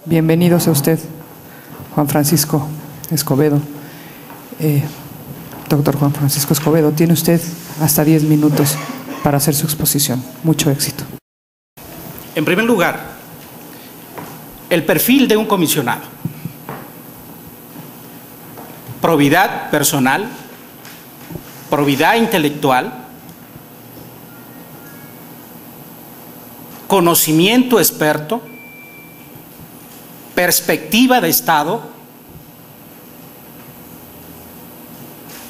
Bienvenido sea usted, Juan Francisco Escobedo. Doctor Juan Francisco Escobedo, tiene usted hasta 10 minutos para hacer su exposición. Mucho éxito. En primer lugar, el perfil de un comisionado. Probidad personal, probidad intelectual, conocimiento experto, perspectiva de Estado,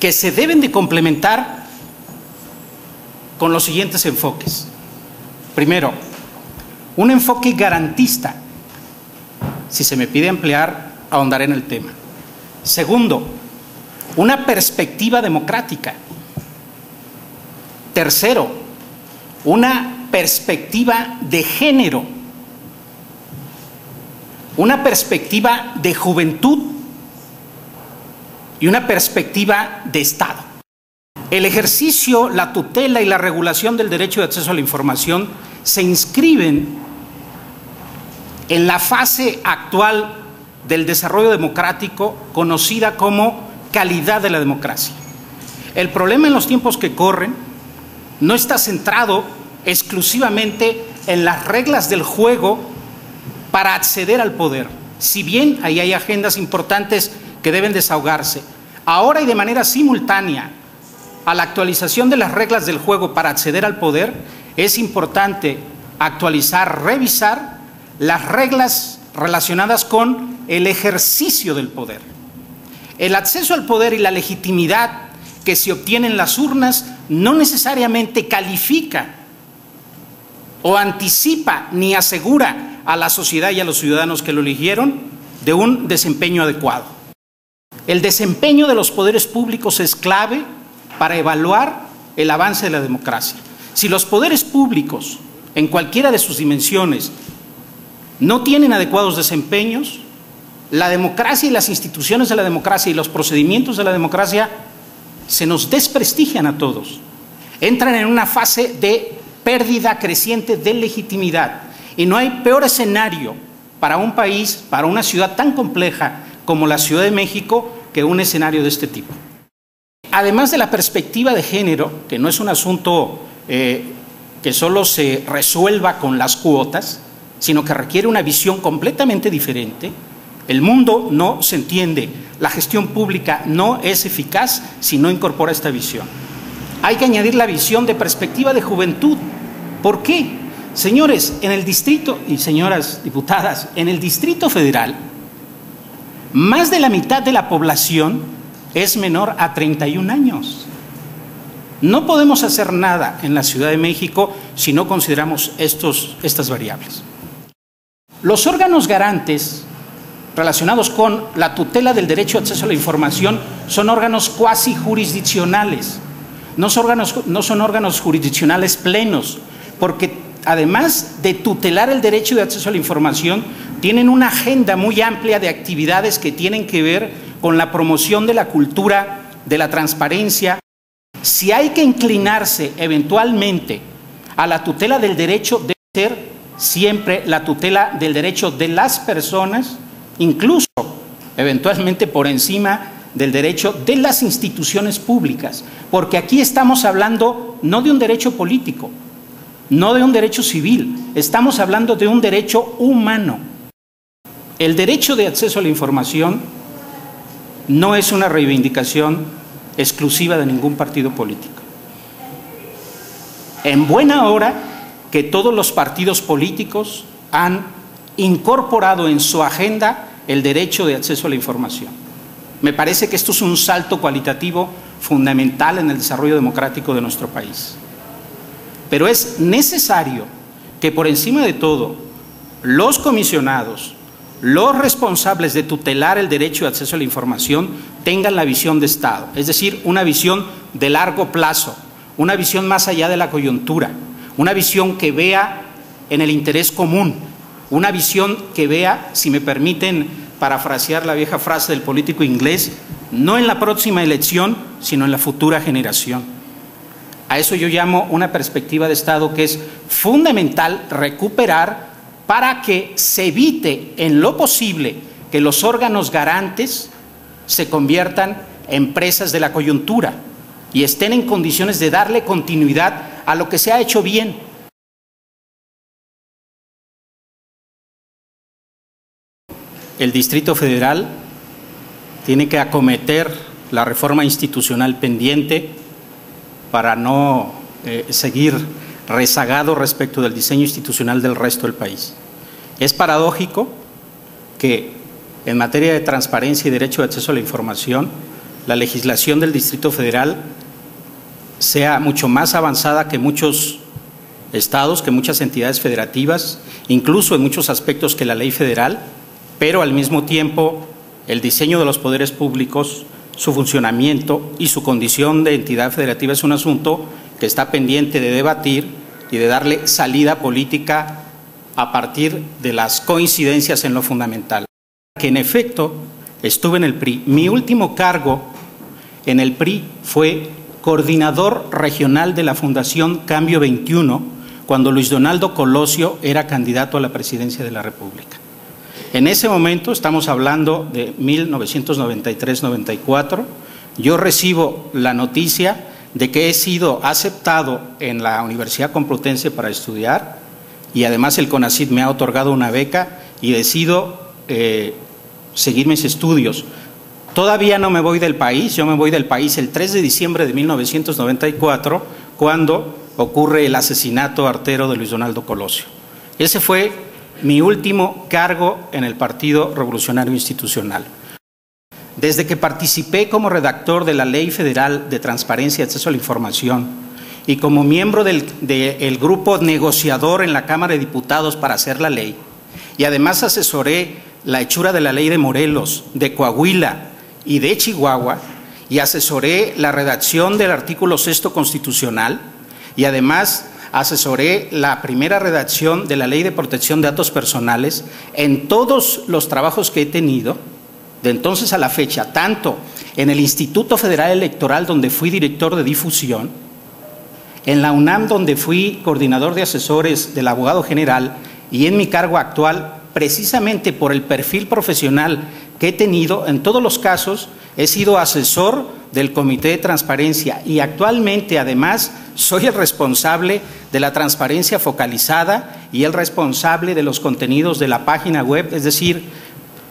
que se deben de complementar con los siguientes enfoques. Primero, un enfoque garantista. Si se me pide emplear, ahondaré en el tema. Segundo, una perspectiva democrática. Tercero, una perspectiva de género. Una perspectiva de juventud y una perspectiva de Estado. El ejercicio, la tutela y la regulación del derecho de acceso a la información se inscriben en la fase actual del desarrollo democrático conocida como calidad de la democracia. El problema en los tiempos que corren no está centrado exclusivamente en las reglas del juego para acceder al poder. Si bien ahí hay agendas importantes que deben desahogarse, ahora y de manera simultánea a la actualización de las reglas del juego para acceder al poder, es importante actualizar, revisar las reglas relacionadas con el ejercicio del poder. El acceso al poder y la legitimidad que se obtiene en las urnas no necesariamente califica o anticipa ni asegura a la sociedad y a los ciudadanos que lo eligieron de un desempeño adecuado. El desempeño de los poderes públicos es clave para evaluar el avance de la democracia. Si los poderes públicos, en cualquiera de sus dimensiones, no tienen adecuados desempeños, la democracia y las instituciones de la democracia y los procedimientos de la democracia se nos desprestigian a todos. Entran en una fase de pérdida creciente de legitimidad. Y no hay peor escenario para un país, para una ciudad tan compleja como la Ciudad de México, que un escenario de este tipo. Además de la perspectiva de género, que no es un asunto que solo se resuelva con las cuotas, sino que requiere una visión completamente diferente. El mundo no se entiende, la gestión pública no es eficaz si no incorpora esta visión. Hay que añadir la visión de perspectiva de juventud. ¿Por qué? Señores, en el distrito, y señoras diputadas, en el Distrito Federal, más de la mitad de la población es menor a 31 años. No podemos hacer nada en la Ciudad de México si no consideramos estas variables. Los órganos garantes relacionados con la tutela del derecho a acceso a la información son órganos cuasi jurisdiccionales, no son órganos jurisdiccionales plenos, porque además de tutelar el derecho de acceso a la información, tienen una agenda muy amplia de actividades que tienen que ver con la promoción de la cultura, de la transparencia. Si hay que inclinarse eventualmente a la tutela del derecho, debe ser siempre la tutela del derecho de las personas, incluso eventualmente por encima del derecho de las instituciones públicas, porque aquí estamos hablando no de un derecho político, no de un derecho civil, estamos hablando de un derecho humano. El derecho de acceso a la información no es una reivindicación exclusiva de ningún partido político. En buena hora que todos los partidos políticos han incorporado en su agenda el derecho de acceso a la información. Me parece que esto es un salto cualitativo fundamental en el desarrollo democrático de nuestro país. Pero es necesario que por encima de todo los comisionados, los responsables de tutelar el derecho de acceso a la información tengan la visión de Estado, es decir, una visión de largo plazo, una visión más allá de la coyuntura, una visión que vea en el interés común, una visión que vea, si me permiten parafrasear la vieja frase del político inglés, no en la próxima elección, sino en la futura generación. A eso yo llamo una perspectiva de Estado que es fundamental recuperar para que se evite en lo posible que los órganos garantes se conviertan en presas de la coyuntura y estén en condiciones de darle continuidad a lo que se ha hecho bien. El Distrito Federal tiene que acometer la reforma institucional pendiente para no seguir rezagado respecto del diseño institucional del resto del país. Es paradójico que en materia de transparencia y derecho de acceso a la información, la legislación del Distrito Federal sea mucho más avanzada que muchos estados, que muchas entidades federativas, incluso en muchos aspectos que la ley federal, pero al mismo tiempo el diseño de los poderes públicos, su funcionamiento y su condición de entidad federativa es un asunto que está pendiente de debatir y de darle salida política a partir de las coincidencias en lo fundamental. Que en efecto estuve en el PRI. Mi último cargo en el PRI fue coordinador regional de la Fundación Cambio 21, cuando Luis Donaldo Colosio era candidato a la presidencia de la República. En ese momento, estamos hablando de 1993-94, yo recibo la noticia de que he sido aceptado en la Universidad Complutense para estudiar y además el CONACYT me ha otorgado una beca y decido seguir mis estudios. Todavía no me voy del país, yo me voy del país el 3 de diciembre de 1994, cuando ocurre el asesinato artero de Luis Donaldo Colosio. Ese fue mi último cargo en el Partido Revolucionario Institucional. Desde que participé como redactor de la Ley Federal de Transparencia y Acceso a la Información y como miembro del grupo negociador en la Cámara de Diputados para hacer la ley, y además asesoré la hechura de la ley de Morelos, de Coahuila y de Chihuahua, y asesoré la redacción del artículo 6º constitucional, y además asesoré la primera redacción de la Ley de Protección de Datos Personales. En todos los trabajos que he tenido, de entonces a la fecha, tanto en el Instituto Federal Electoral, donde fui director de difusión, en la UNAM, donde fui coordinador de asesores del abogado general, y en mi cargo actual, precisamente por el perfil profesional que he tenido, en todos los casos he sido asesor del Comité de Transparencia y actualmente además soy el responsable de la transparencia focalizada y el responsable de los contenidos de la página web, es decir,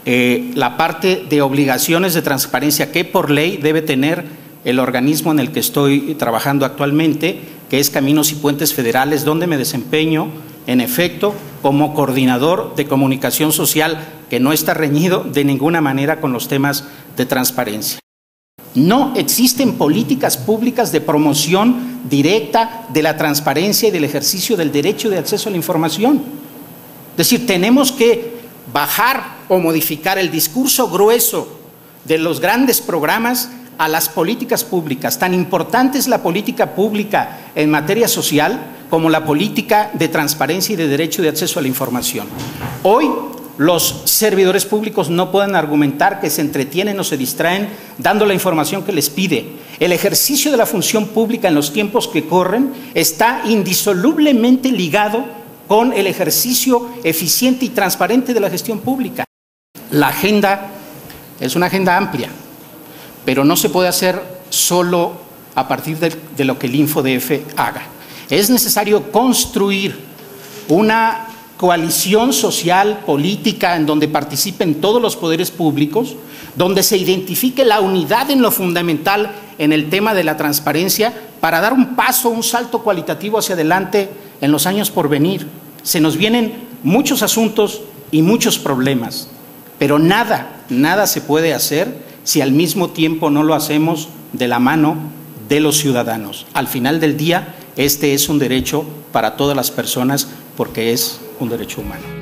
la parte de obligaciones de transparencia que por ley debe tener el organismo en el que estoy trabajando actualmente, que es Caminos y Puentes Federales, donde me desempeño en efecto como coordinador de comunicación social, que no está reñido de ninguna manera con los temas de transparencia. No existen políticas públicas de promoción directa de la transparencia y del ejercicio del derecho de acceso a la información. Es decir, tenemos que bajar o modificar el discurso grueso de los grandes programas a las políticas públicas. Tan importante es la política pública en materia social como la política de transparencia y de derecho de acceso a la información. Hoy los servidores públicos no pueden argumentar que se entretienen o se distraen dando la información que les pide. El ejercicio de la función pública en los tiempos que corren está indisolublemente ligado con el ejercicio eficiente y transparente de la gestión pública. La agenda es una agenda amplia, pero no se puede hacer solo a partir de lo que el InfoDF haga. Es necesario construir una coalición social, política, en donde participen todos los poderes públicos, donde se identifique la unidad en lo fundamental en el tema de la transparencia para dar un paso, un salto cualitativo hacia adelante en los años por venir. Se nos vienen muchos asuntos y muchos problemas, pero nada se puede hacer si al mismo tiempo no lo hacemos de la mano de los ciudadanos. Al final del día, este es un derecho para todas las personas porque es un derecho humano.